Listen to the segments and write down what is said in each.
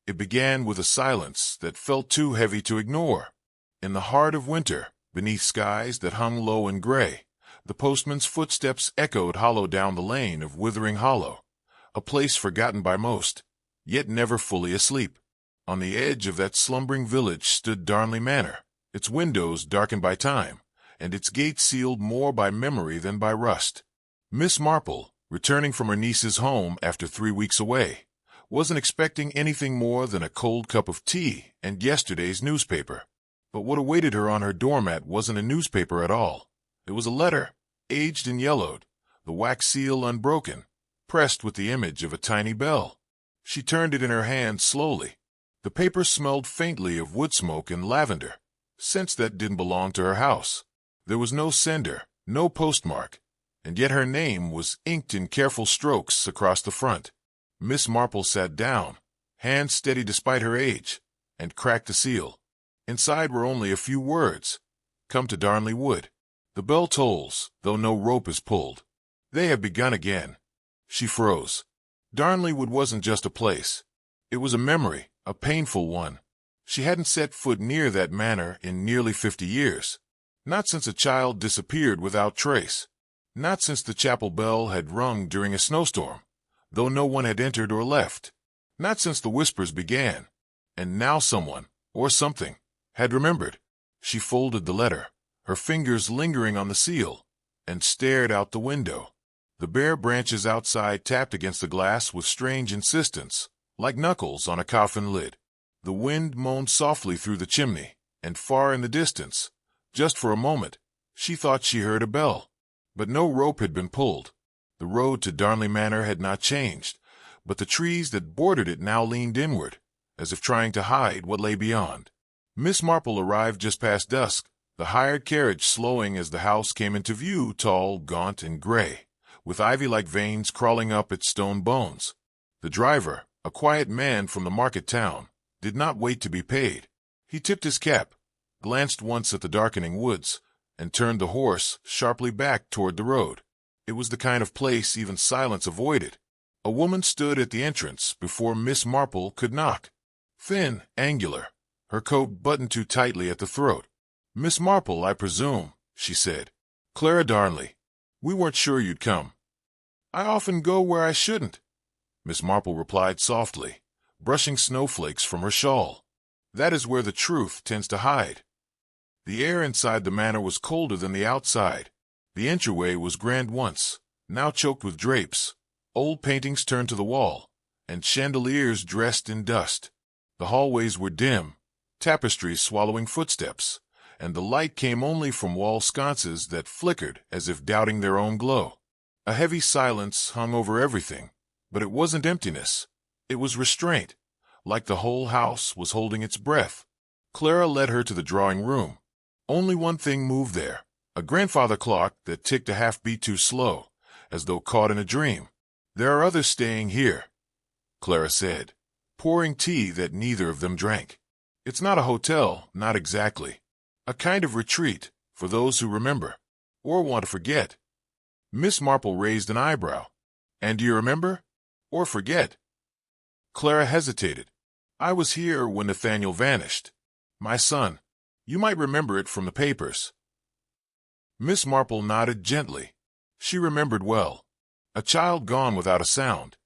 It began with a silence that felt too heavy to ignore. In the heart of winter, beneath skies that hung low and gray, the postman's footsteps echoed hollow down the lane of Withering Hollow, a place forgotten by most, yet never fully asleep. On the edge of that slumbering village stood Darnley Manor, its windows darkened by time, and its gates sealed more by memory than by rust. Miss Marple, returning from her niece's home after 3 weeks away, wasn't expecting anything more than a cold cup of tea and yesterday's newspaper. But what awaited her on her doormat wasn't a newspaper at all. It was a letter, aged and yellowed, the wax seal unbroken, pressed with the image of a tiny bell. She turned it in her hand slowly. The paper smelled faintly of wood smoke and lavender, scents that didn't belong to her house. There was no sender, no postmark, and yet her name was inked in careful strokes across the front. Miss Marple sat down, hands steady despite her age, and cracked the seal. Inside were only a few words. Come to Darnley Wood. The bell tolls, though no rope is pulled. They have begun again. She froze. Darnley Wood wasn't just a place. It was a memory, a painful one. She hadn't set foot near that manor in nearly 50 years. Not since a child disappeared without trace. Not since the chapel bell had rung during a snowstorm, though no one had entered or left. Not since the whispers began. And now someone, or something, had remembered. She folded the letter, her fingers lingering on the seal, and stared out the window. The bare branches outside tapped against the glass with strange insistence, like knuckles on a coffin lid. The wind moaned softly through the chimney, and far in the distance, just for a moment, she thought she heard a bell. But no rope had been pulled. The road to Darnley Manor had not changed, but the trees that bordered it now leaned inward, as if trying to hide what lay beyond. Miss Marple arrived just past dusk, the hired carriage slowing as the house came into view, tall, gaunt, and gray, with ivy-like veins crawling up its stone bones. The driver, a quiet man from the market town, did not wait to be paid. He tipped his cap, glanced once at the darkening woods, and turned the horse sharply back toward the road. It was the kind of place even silence avoided. A woman stood at the entrance before Miss Marple could knock. Thin, angular, her coat buttoned too tightly at the throat. "Miss Marple, I presume," she said. "Clara Darnley. We weren't sure you'd come." "I often go where I shouldn't," Miss Marple replied softly, brushing snowflakes from her shawl. "That is where the truth tends to hide." The air inside the manor was colder than the outside. The entryway was grand once, now choked with drapes, old paintings turned to the wall, and chandeliers dressed in dust. The hallways were dim, tapestries swallowing footsteps, and the light came only from wall sconces that flickered as if doubting their own glow. A heavy silence hung over everything, but it wasn't emptiness. It was restraint, like the whole house was holding its breath. Clara led her to the drawing room. Only one thing moved there, a grandfather clock that ticked a half-beat too slow, as though caught in a dream. "There are others staying here," Clara said, pouring tea that neither of them drank. "It's not a hotel, not exactly. A kind of retreat for those who remember, or want to forget." Miss Marple raised an eyebrow. "And do you remember? Or forget?" Clara hesitated. "I was here when Nathaniel vanished. My son. You might remember it from the papers." Miss Marple nodded gently. She remembered well. A child gone without a sound.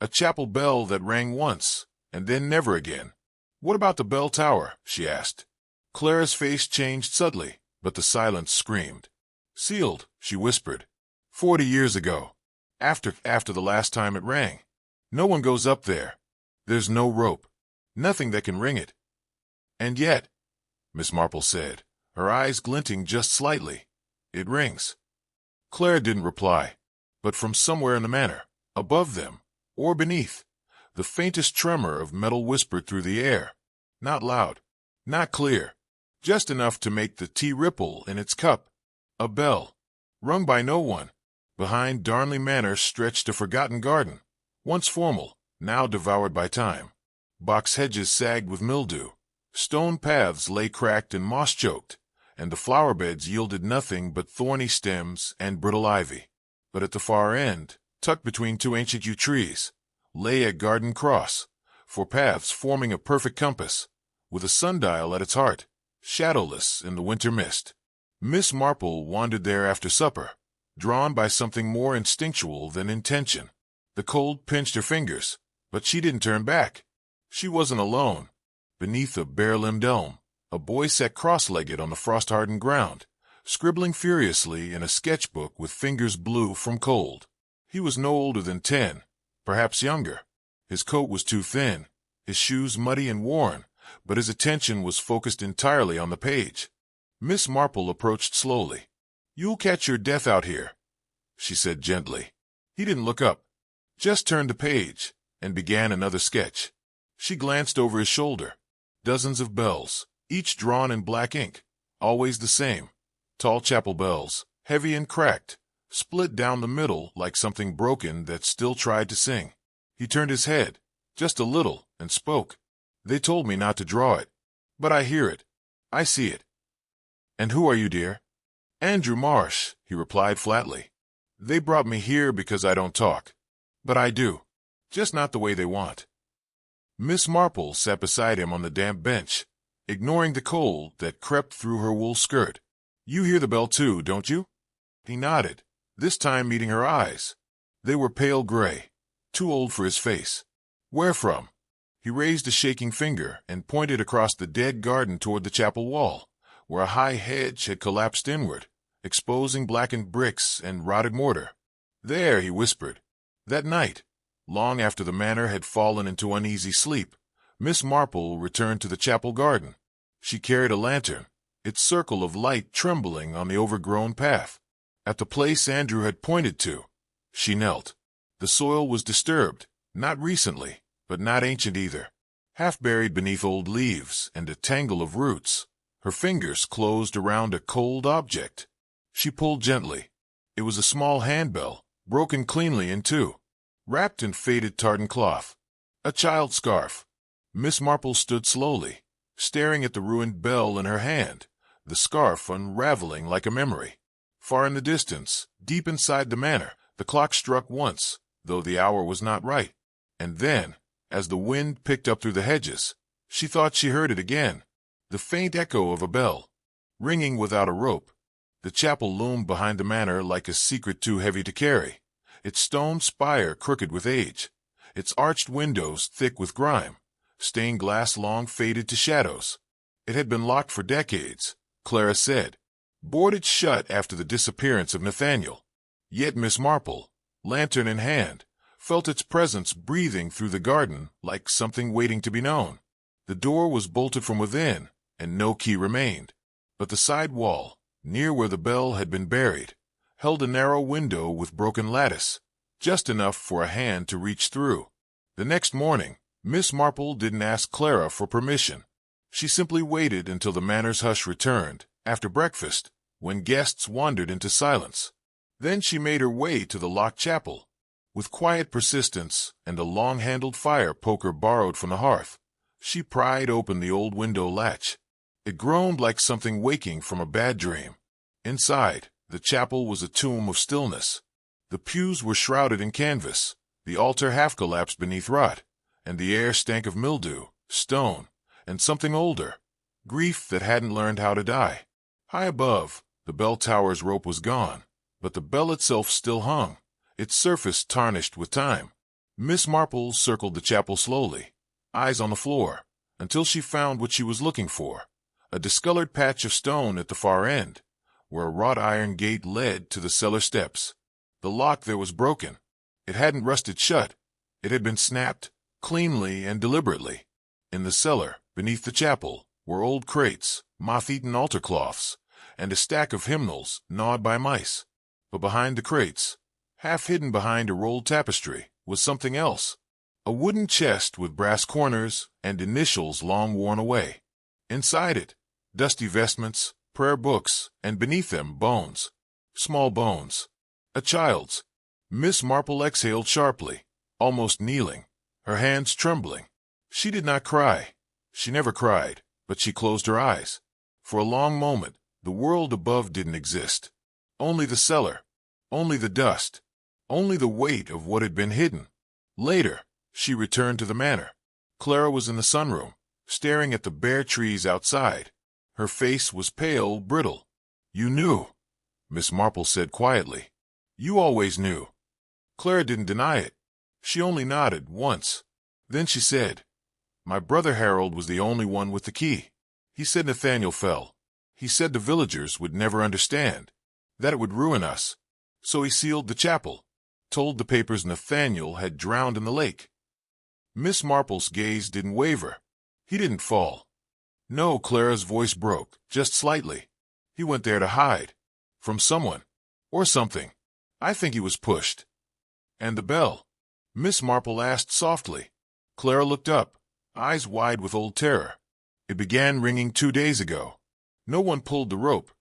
A chapel bell that rang once, and then never again. "What about the bell tower?" she asked. Clara's face changed subtly, but the silence screamed. "Sealed," she whispered. 40 years ago. After the last time it rang. No one goes up there. There's no rope. Nothing that can ring it." "And yet," Miss Marple said, her eyes glinting just slightly, "it rings." Clara didn't reply, but from somewhere in the manor, above them, or beneath, the faintest tremor of metal whispered through the air. Not loud, not clear, just enough to make the tea ripple in its cup. A bell, rung by no one. Behind Darnley Manor stretched a forgotten garden, once formal, now devoured by time. Box hedges sagged with mildew. Stone paths lay cracked and moss-choked, and the flower beds yielded nothing but thorny stems and brittle ivy. But at the far end, tucked between two ancient yew trees, lay a garden cross, four paths forming a perfect compass, with a sundial at its heart, shadowless in the winter mist. Miss Marple wandered there after supper, drawn by something more instinctual than intention. The cold pinched her fingers, but she didn't turn back. She wasn't alone. Beneath a bare-limbed elm, a boy sat cross-legged on the frost-hardened ground, scribbling furiously in a sketchbook with fingers blue from cold. He was no older than 10, perhaps younger. His coat was too thin, his shoes muddy and worn, but his attention was focused entirely on the page. Miss Marple approached slowly. "You'll catch your death out here," she said gently. He didn't look up, just turned the page, and began another sketch. She glanced over his shoulder. Dozens of bells, each drawn in black ink, always the same. Tall chapel bells, heavy and cracked, split down the middle like something broken that still tried to sing. He turned his head, just a little, and spoke. "They told me not to draw it, but I hear it. I see it." "And who are you, dear?" "Andrew Marsh," he replied flatly. "They brought me here because I don't talk. But I do, just not the way they want." Miss Marple sat beside him on the damp bench, ignoring the cold that crept through her wool skirt. "You hear the bell too, don't you?" He nodded, this time meeting her eyes. They were pale gray, too old for his face. "Where from?" He raised a shaking finger and pointed across the dead garden toward the chapel wall, where a high hedge had collapsed inward, exposing blackened bricks and rotted mortar. "There," he whispered. That night, long after the manor had fallen into uneasy sleep, Miss Marple returned to the chapel garden. She carried a lantern, its circle of light trembling on the overgrown path. At the place Andrew had pointed to, she knelt. The soil was disturbed, not recently, but not ancient either. Half buried beneath old leaves and a tangle of roots, her fingers closed around a cold object. She pulled gently. It was a small handbell, broken cleanly in two, wrapped in faded tartan cloth. A child's scarf. Miss Marple stood slowly, staring at the ruined bell in her hand, the scarf unraveling like a memory. Far in the distance, deep inside the manor, the clock struck once, though the hour was not right. And then, as the wind picked up through the hedges, she thought she heard it again, the faint echo of a bell, ringing without a rope. The chapel loomed behind the manor like a secret too heavy to carry, its stone spire crooked with age, its arched windows thick with grime, stained glass long faded to shadows. It had been locked for decades, Clara said, boarded shut after the disappearance of Nathaniel. Yet Miss Marple, lantern in hand, felt its presence breathing through the garden like something waiting to be known. The door was bolted from within, and no key remained. But the side wall, near where the bell had been buried, held a narrow window with broken lattice, just enough for a hand to reach through. The next morning, Miss Marple didn't ask Clara for permission. She simply waited until the manor's hush returned, after breakfast, when guests wandered into silence. Then she made her way to the locked chapel. With quiet persistence and a long-handled fire poker borrowed from the hearth, she pried open the old window latch. It groaned like something waking from a bad dream. Inside, the chapel was a tomb of stillness. The pews were shrouded in canvas, the altar half collapsed beneath rot, and the air stank of mildew, stone, and something older, grief that hadn't learned how to die. High above, the bell tower's rope was gone, but the bell itself still hung, its surface tarnished with time. Miss Marple circled the chapel slowly, eyes on the floor, until she found what she was looking for, a discolored patch of stone at the far end, where a wrought iron gate led to the cellar steps. The lock there was broken. It hadn't rusted shut. It had been snapped, cleanly and deliberately. In the cellar, beneath the chapel, were old crates, moth-eaten altar cloths, and a stack of hymnals gnawed by mice. But behind the crates, half hidden behind a rolled tapestry, was something else. A wooden chest with brass corners and initials long worn away. Inside it, dusty vestments, prayer books, and beneath them bones. Small bones. A child's. Miss Marple exhaled sharply, almost kneeling, her hands trembling. She did not cry. She never cried, but she closed her eyes. For a long moment, the world above didn't exist. Only the cellar, only the dust, only the weight of what had been hidden. Later, she returned to the manor. Clara was in the sunroom, staring at the bare trees outside. Her face was pale, brittle. "You knew," Miss Marple said quietly. "You always knew." Clara didn't deny it. She only nodded once. Then she said, "My brother Harold was the only one with the key. He said Nathaniel fell. He said the villagers would never understand, that it would ruin us. So he sealed the chapel, told the papers Nathaniel had drowned in the lake." Miss Marple's gaze didn't waver. "He didn't fall." "No," Clara's voice broke, just slightly. "He went there to hide. From someone. Or something. I think he was pushed." "And the bell?" Miss Marple asked softly. Clara looked up, eyes wide with old terror. "It began ringing 2 days ago. No one pulled the rope.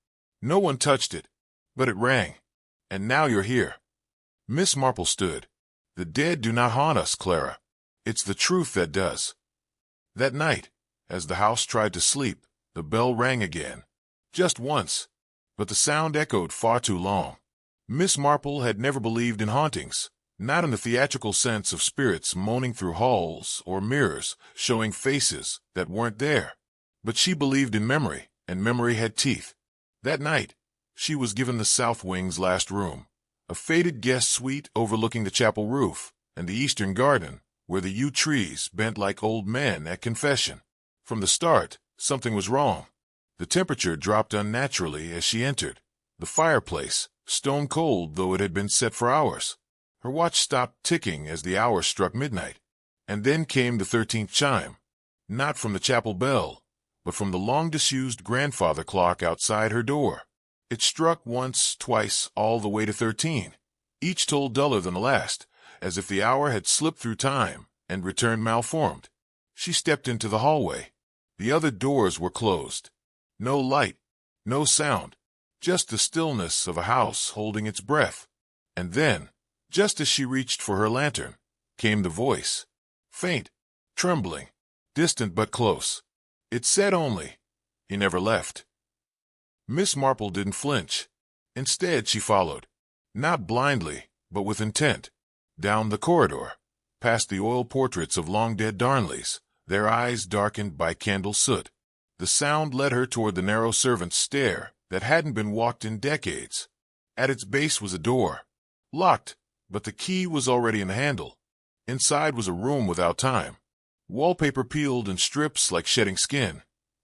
No one touched it. But it rang. And now you're here." Miss Marple stood. "The dead do not haunt us, Clara. It's the truth that does." That night, as the house tried to sleep, the bell rang again. Just once. But the sound echoed far too long. Miss Marple had never believed in hauntings, not in the theatrical sense of spirits moaning through halls or mirrors showing faces that weren't there. But she believed in memory, and memory had teeth. That night, she was given the south wing's last room, a faded guest suite overlooking the chapel roof and the eastern garden, where the yew trees bent like old men at confession. From the start, something was wrong. The temperature dropped unnaturally as she entered. The fireplace, stone cold though it had been set for hours. Her watch stopped ticking as the hour struck midnight. And then came the 13th chime, not from the chapel bell, but from the long-disused grandfather clock outside her door. It struck once, twice, all the way to 13. Each tolled duller than the last, as if the hour had slipped through time and returned malformed. She stepped into the hallway. The other doors were closed. No light, no sound, just the stillness of a house holding its breath. And then, just as she reached for her lantern, came the voice. Faint, trembling, distant but close. It said only, "He never left." Miss Marple didn't flinch. Instead, she followed, not blindly, but with intent, down the corridor, past the oil portraits of long-dead Darnleys, their eyes darkened by candle soot. The sound led her toward the narrow servant's stair that hadn't been walked in decades. At its base was a door, locked, but the key was already in the handle. Inside was a room without time, wallpaper peeled in strips like shedding skin,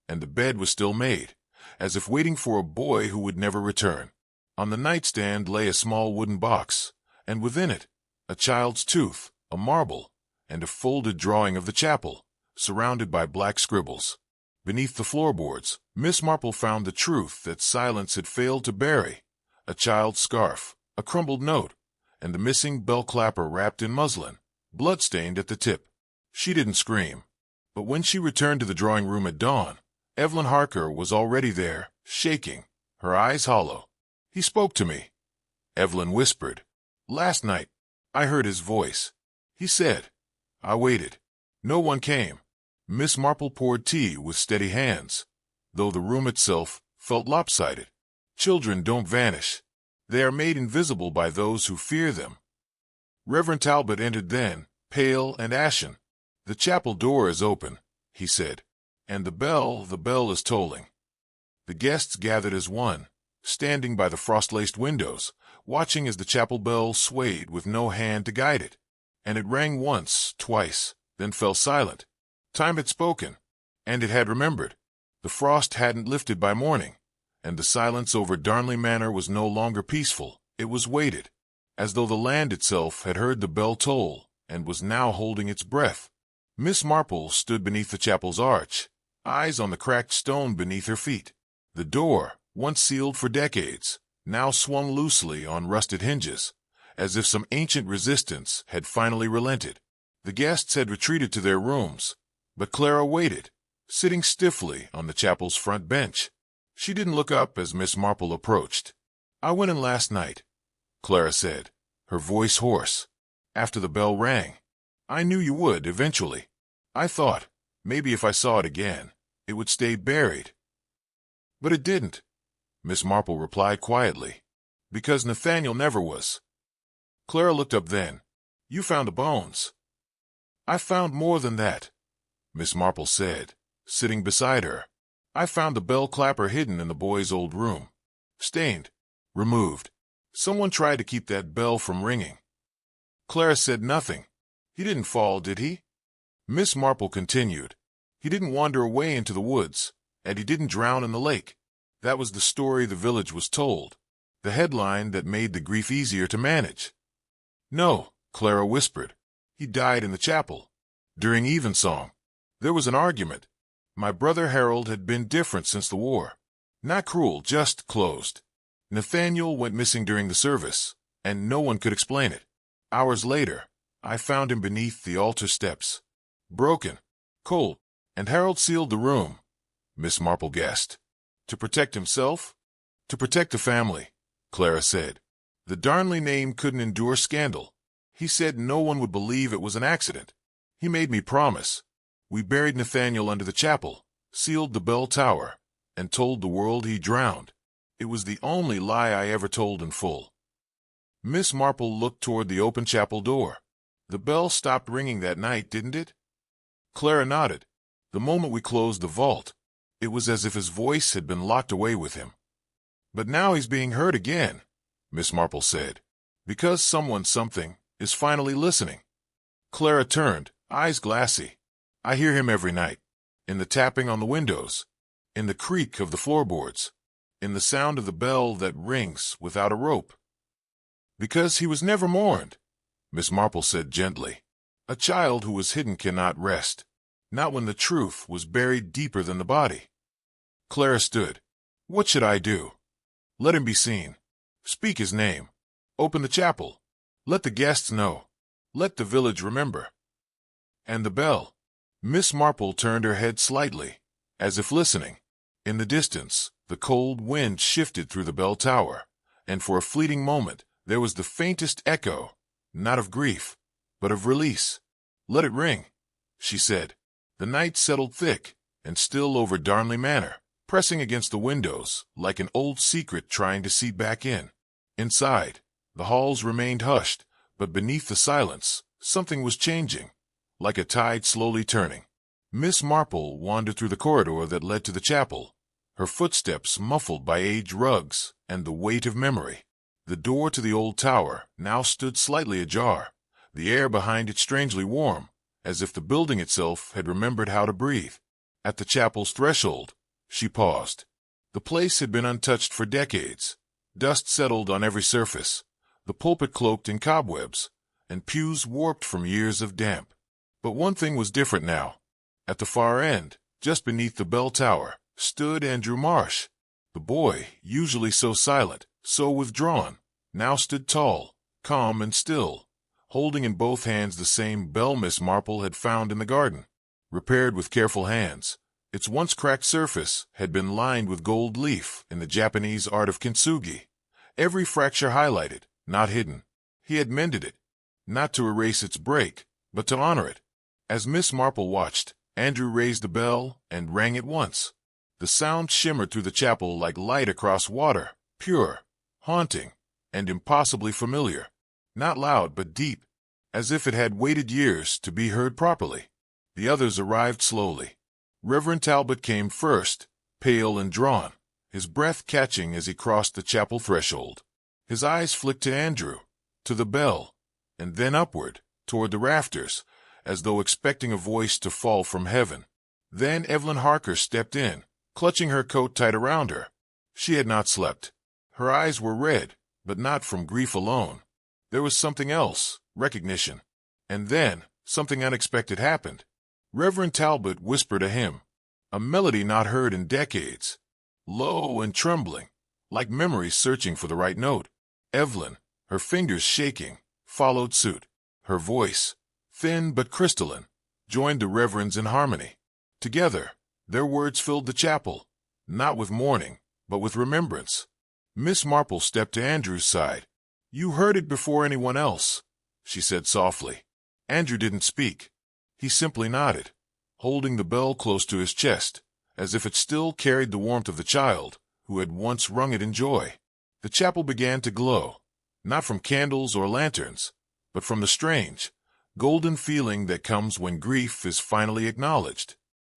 and the bed was still made, as if waiting for a boy who would never return. On the nightstand lay a small wooden box, and within it, a child's tooth, a marble, and a folded drawing of the chapel, surrounded by black scribbles. Beneath the floorboards, Miss Marple found the truth that silence had failed to bury: a child's scarf, a crumbled note, and the missing bell clapper wrapped in muslin, blood-stained at the tip. She didn't scream. But when she returned to the drawing room at dawn, Evelyn Harker was already there, shaking, her eyes hollow. "He spoke to me," Evelyn whispered. "Last night, I heard his voice. He said. I waited. No one came." Miss Marple poured tea with steady hands, though the room itself felt lopsided. Children don't vanish. They are made invisible by those who fear them. Reverend Talbot entered then, pale and ashen. "The chapel door is open," he said, "and the bell is tolling." The guests gathered as one, standing by the frost-laced windows, watching as the chapel bell swayed with no hand to guide it. And it rang once, twice, then fell silent. Time had spoken, and it had remembered. The frost hadn't lifted by morning, and the silence over Darnley Manor was no longer peaceful. It was weighted, as though the land itself had heard the bell toll and was now holding its breath. Miss Marple stood beneath the chapel's arch, eyes on the cracked stone beneath her feet. The door, once sealed for decades, now swung loosely on rusted hinges, as if some ancient resistance had finally relented. The guests had retreated to their rooms, but Clara waited, sitting stiffly on the chapel's front bench. She didn't look up as Miss Marple approached. "I went in last night," Clara said, her voice hoarse, "after the bell rang. I knew you would, eventually. I thought, maybe if I saw it again, it would stay buried." "But it didn't," Miss Marple replied quietly, "because Nathaniel never was." Clara looked up then. "You found the bones." "I found more than that," Miss Marple said, sitting beside her. "I found the bell clapper hidden in the boy's old room. Stained. Removed. Someone tried to keep that bell from ringing." Clara said nothing. "He didn't fall, did he?" Miss Marple continued. "He didn't wander away into the woods, and he didn't drown in the lake. That was the story the village was told, the headline that made the grief easier to manage." "No," Clara whispered. "He died in the chapel. During evensong. There was an argument. My brother Harold had been different since the war. Not cruel, just closed. Nathaniel went missing during the service, and no one could explain it. Hours later, I found him beneath the altar steps. Broken. Cold. And Harold sealed the room," Miss Marple guessed. "To protect himself?" "To protect the family," Clara said. "The Darnley name couldn't endure scandal. He said no one would believe it was an accident. He made me promise. We buried Nathaniel under the chapel, sealed the bell tower, and told the world he drowned. It was the only lie I ever told in full." Miss Marple looked toward the open chapel door. "The bell stopped ringing that night, didn't it?" Clara nodded. "The moment we closed the vault, it was as if his voice had been locked away with him." "But now he's being heard again," Miss Marple said, "because something, is finally listening." Clara turned, eyes glassy. "I hear him every night, in the tapping on the windows, in the creak of the floorboards, in the sound of the bell that rings without a rope." "Because he was never mourned," Miss Marple said gently. "A child who was hidden cannot rest, not when the truth was buried deeper than the body." Clara stood. "What should I do?" "Let him be seen. Speak his name. Open the chapel. Let the guests know. Let the village remember." "And the bell?" Miss Marple turned her head slightly, as if listening. In the distance, the cold wind shifted through the bell tower, and for a fleeting moment there was the faintest echo, not of grief, but of release. "Let it ring," she said. The night settled thick and still over Darnley Manor, pressing against the windows like an old secret trying to seep back in. Inside, the halls remained hushed, but beneath the silence, something was changing, like a tide slowly turning. Miss Marple wandered through the corridor that led to the chapel, her footsteps muffled by aged rugs and the weight of memory. The door to the old tower now stood slightly ajar, the air behind it strangely warm, as if the building itself had remembered how to breathe. At the chapel's threshold, she paused. The place had been untouched for decades. Dust settled on every surface, the pulpit cloaked in cobwebs, and pews warped from years of damp. But one thing was different now. At the far end, just beneath the bell tower, stood Andrew Marsh. The boy, usually so silent, so withdrawn, now stood tall, calm and still, holding in both hands the same bell Miss Marple had found in the garden. Repaired with careful hands, its once cracked surface had been lined with gold leaf in the Japanese art of kintsugi, every fracture highlighted, not hidden. He had mended it, not to erase its break, but to honor it. As Miss Marple watched, Andrew raised the bell and rang it once. The sound shimmered through the chapel like light across water, pure, haunting, and impossibly familiar. Not loud, but deep, as if it had waited years to be heard properly. The others arrived slowly. Reverend Talbot came first, pale and drawn, his breath catching as he crossed the chapel threshold. His eyes flicked to Andrew, to the bell, and then upward, toward the rafters, as though expecting a voice to fall from heaven. Then Evelyn Harker stepped in, clutching her coat tight around her. She had not slept. Her eyes were red, but not from grief alone. There was something else, recognition. And then, something unexpected happened. Reverend Talbot whispered a hymn, a melody not heard in decades, low and trembling, like memory searching for the right note. Evelyn, her fingers shaking, followed suit. Her voice, thin but crystalline, joined the Reverend's in harmony. Together, their words filled the chapel, not with mourning, but with remembrance. Miss Marple stepped to Andrew's side. "You heard it before anyone else," she said softly. Andrew didn't speak. He simply nodded, holding the bell close to his chest, as if it still carried the warmth of the child who had once rung it in joy. The chapel began to glow, not from candles or lanterns, but from the strange, golden feeling that comes when grief is finally acknowledged.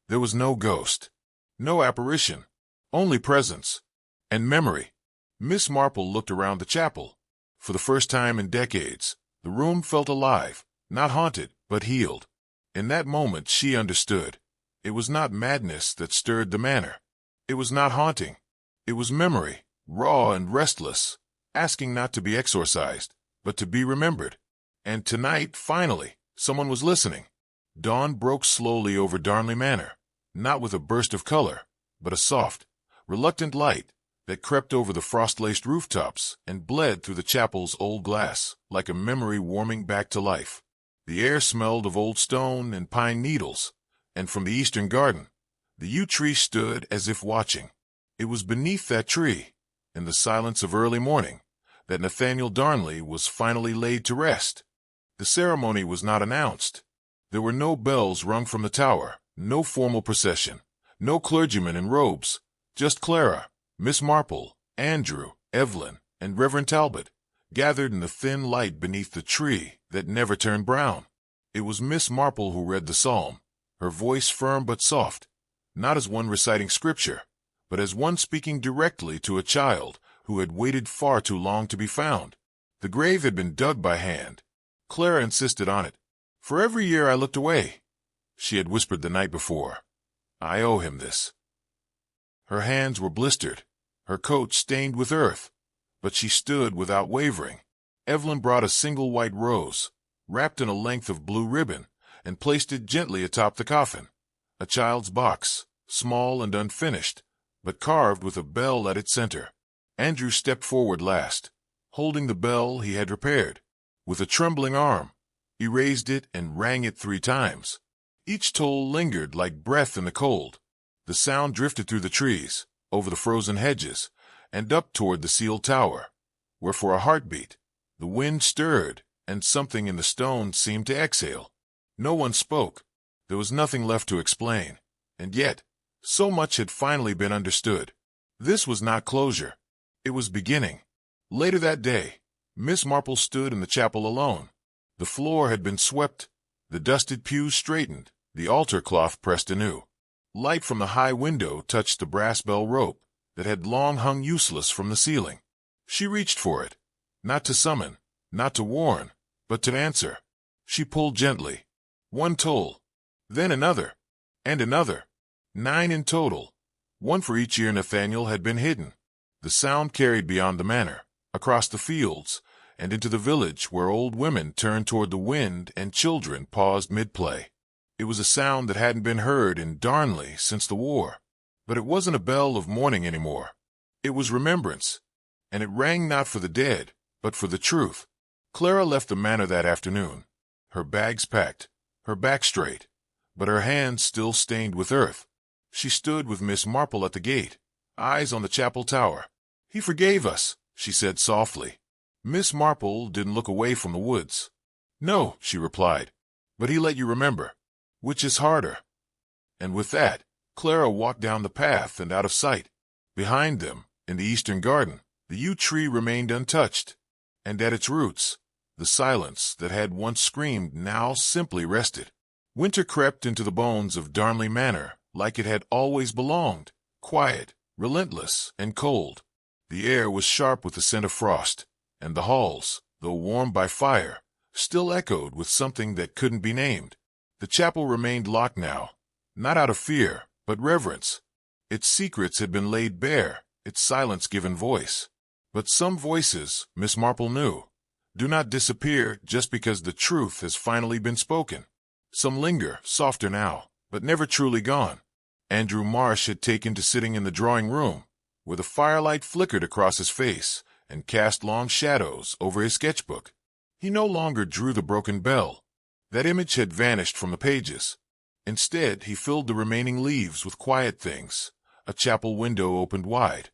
There was no ghost, no apparition, only presence and memory. Miss Marple looked around the chapel. For the first time in decades, the room felt alive, not haunted, but healed. In that moment she understood. It was not madness that stirred the manor. It was not haunting. It was memory, raw and restless, asking not to be exorcised, but to be remembered. And tonight, finally, someone was listening. Dawn broke slowly over Darnley Manor, not with a burst of color, but a soft, reluctant light that crept over the frost-laced rooftops and bled through the chapel's old glass like a memory warming back to life. The air smelled of old stone and pine needles, and from the eastern garden, the yew tree stood as if watching. It was beneath that tree, in the silence of early morning, that Nathaniel Darnley was finally laid to rest. The ceremony was not announced. There were no bells rung from the tower, no formal procession, no clergymen in robes, just Clara, Miss Marple, Andrew, Evelyn, and Reverend Talbot, gathered in the thin light beneath the tree that never turned brown. It was Miss Marple who read the psalm, her voice firm but soft, not as one reciting scripture, but as one speaking directly to a child who had waited far too long to be found. The grave had been dug by hand. Clara insisted on it. "For every year I looked away," she had whispered the night before. "I owe him this." Her hands were blistered, her coat stained with earth, but she stood without wavering. Evelyn brought a single white rose, wrapped in a length of blue ribbon, and placed it gently atop the coffin. A child's box, small and unfinished, but carved with a bell at its center. Andrew stepped forward last, holding the bell he had repaired. With a trembling arm, he raised it and rang it 3 times. Each toll lingered like breath in the cold. The sound drifted through the trees, over the frozen hedges, and up toward the sealed tower, where for a heartbeat, the wind stirred and something in the stone seemed to exhale. No one spoke. There was nothing left to explain, and yet, so much had finally been understood. This was not closure. It was beginning. Later that day, Miss Marple stood in the chapel alone. The floor had been swept, the dusted pews straightened, the altar cloth pressed anew. Light from the high window touched the brass bell rope that had long hung useless from the ceiling. She reached for it, not to summon, not to warn, but to answer. She pulled gently. 1 toll, then another, and another. 9 in total, 1 for each year Nathaniel had been hidden. The sound carried beyond the manor, across the fields, and into the village where old women turned toward the wind and children paused mid-play. It was a sound that hadn't been heard in Darnley since the war. But it wasn't a bell of mourning anymore. It was remembrance, and it rang not for the dead, but for the truth. Clara left the manor that afternoon, her bags packed, her back straight, but her hands still stained with earth. She stood with Miss Marple at the gate, eyes on the chapel tower. "He forgave us," she said softly. Miss Marple didn't look away from the woods. "No," she replied, "but he let you remember. Which is harder?" And with that, Clara walked down the path and out of sight. Behind them, in the eastern garden, the yew tree remained untouched, and at its roots, the silence that had once screamed now simply rested. Winter crept into the bones of Darnley Manor like it had always belonged, quiet, relentless, and cold. The air was sharp with the scent of frost, and the halls, though warmed by fire, still echoed with something that couldn't be named. The chapel remained locked now, not out of fear, but reverence. Its secrets had been laid bare, its silence given voice. But some voices, Miss Marple knew, do not disappear just because the truth has finally been spoken. Some linger, softer now, but never truly gone. Andrew Marsh had taken to sitting in the drawing room, where the firelight flickered across his face and cast long shadows over his sketchbook. He no longer drew the broken bell. That image had vanished from the pages. Instead, he filled the remaining leaves with quiet things. A chapel window opened wide,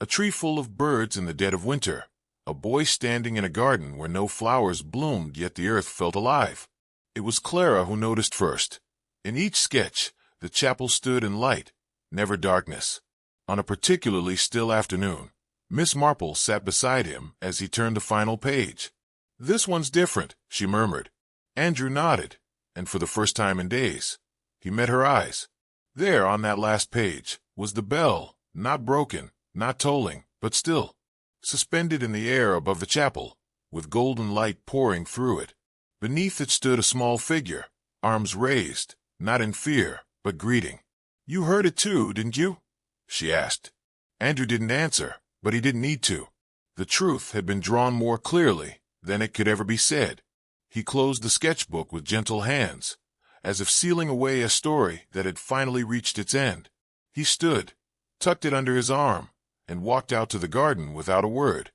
a tree full of birds in the dead of winter, a boy standing in a garden where no flowers bloomed yet the earth felt alive. It was Clara who noticed first. In each sketch, the chapel stood in light, never darkness. On a particularly still afternoon, Miss Marple sat beside him as he turned the final page. "This one's different," she murmured. Andrew nodded, and for the first time in days, he met her eyes. There, on that last page, was the bell, not broken, not tolling, but still, suspended in the air above the chapel, with golden light pouring through it. Beneath it stood a small figure, arms raised, not in fear, but greeting. "You heard it too, didn't you?" she asked. Andrew didn't answer, but he didn't need to. The truth had been drawn more clearly than it could ever be said. He closed the sketchbook with gentle hands, as if sealing away a story that had finally reached its end. He stood, tucked it under his arm, and walked out to the garden without a word.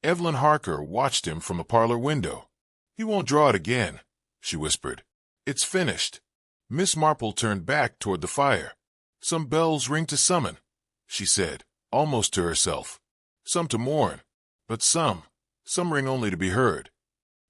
Evelyn Harker watched him from a parlor window. "He won't draw it again," she whispered. "It's finished." Miss Marple turned back toward the fire. "Some bells ring to summon," she said, almost to herself. "Some to mourn, but some ring only to be heard."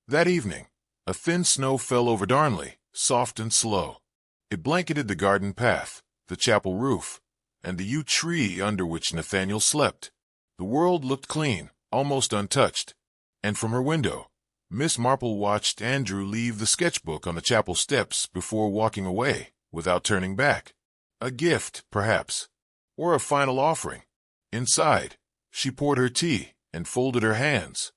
That evening, a thin snow fell over Darnley, soft and slow. It blanketed the garden path, the chapel roof, and the yew tree under which Nathaniel slept. The world looked clean, almost untouched, and from her window, Miss Marple watched Andrew leave the sketchbook on the chapel steps before walking away, without turning back. A gift, perhaps, or a final offering. Inside, she poured her tea and folded her hands.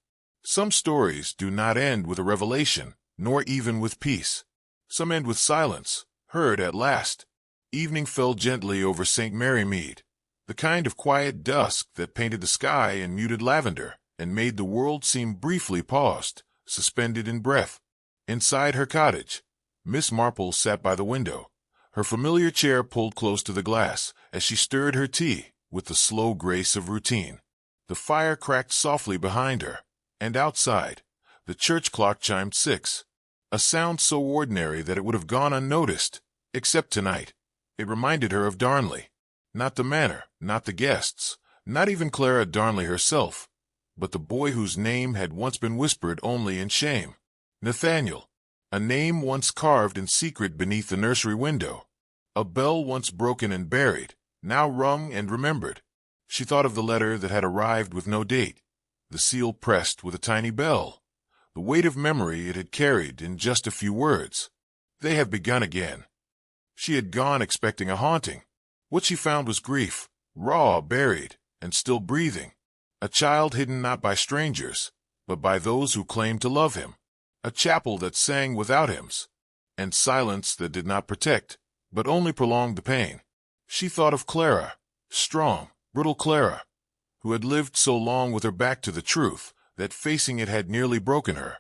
Some stories do not end with a revelation, nor even with peace. Some end with silence, heard at last. Evening fell gently over St. Mary Mead, the kind of quiet dusk that painted the sky in muted lavender and made the world seem briefly paused, suspended in breath. Inside her cottage, Miss Marple sat by the window, her familiar chair pulled close to the glass as she stirred her tea with the slow grace of routine. The fire cracked softly behind her, and outside, the church clock chimed 6, a sound so ordinary that it would have gone unnoticed, except tonight. It reminded her of Darnley. Not the manor, not the guests, not even Clara Darnley herself, but the boy whose name had once been whispered only in shame. Nathaniel, a name once carved in secret beneath the nursery window. A bell once broken and buried, now rung and remembered. She thought of the letter that had arrived with no date, the seal pressed with a tiny bell, the weight of memory it had carried in just a few words. They have begun again. She had gone expecting a haunting. What she found was grief, raw, buried, and still breathing. A child hidden not by strangers, but by those who claimed to love him. A chapel that sang without hymns, and silence that did not protect, but only prolonged the pain. She thought of Clara, strong, brittle Clara, who had lived so long with her back to the truth that facing it had nearly broken her.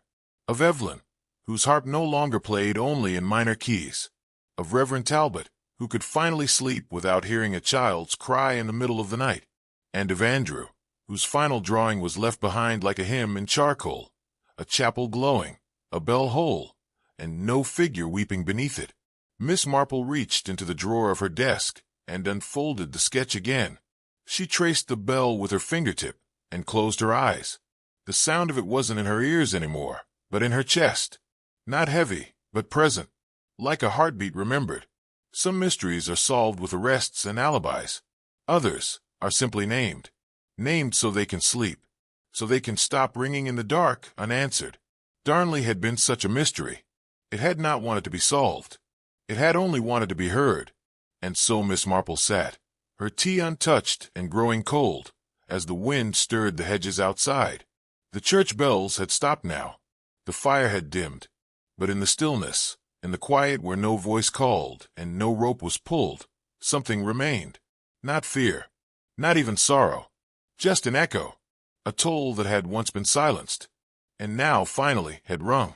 Of Evelyn, whose harp no longer played only in minor keys. Of Reverend Talbot, who could finally sleep without hearing a child's cry in the middle of the night. And of Andrew, whose final drawing was left behind like a hymn in charcoal, a chapel glowing, a bell whole, and no figure weeping beneath it. Miss Marple reached into the drawer of her desk and unfolded the sketch again. She traced the bell with her fingertip and closed her eyes. The sound of it wasn't in her ears anymore, but in her chest. Not heavy, but present, like a heartbeat remembered. Some mysteries are solved with arrests and alibis. Others are simply named. Named so they can sleep, so they can stop ringing in the dark unanswered. Darnley had been such a mystery. It had not wanted to be solved. It had only wanted to be heard. And so Miss Marple sat, her tea untouched and growing cold, as the wind stirred the hedges outside. The church bells had stopped now. The fire had dimmed. But in the stillness, in the quiet where no voice called and no rope was pulled, something remained. Not fear, not even sorrow, just an echo, a toll that had once been silenced, and now finally had rung.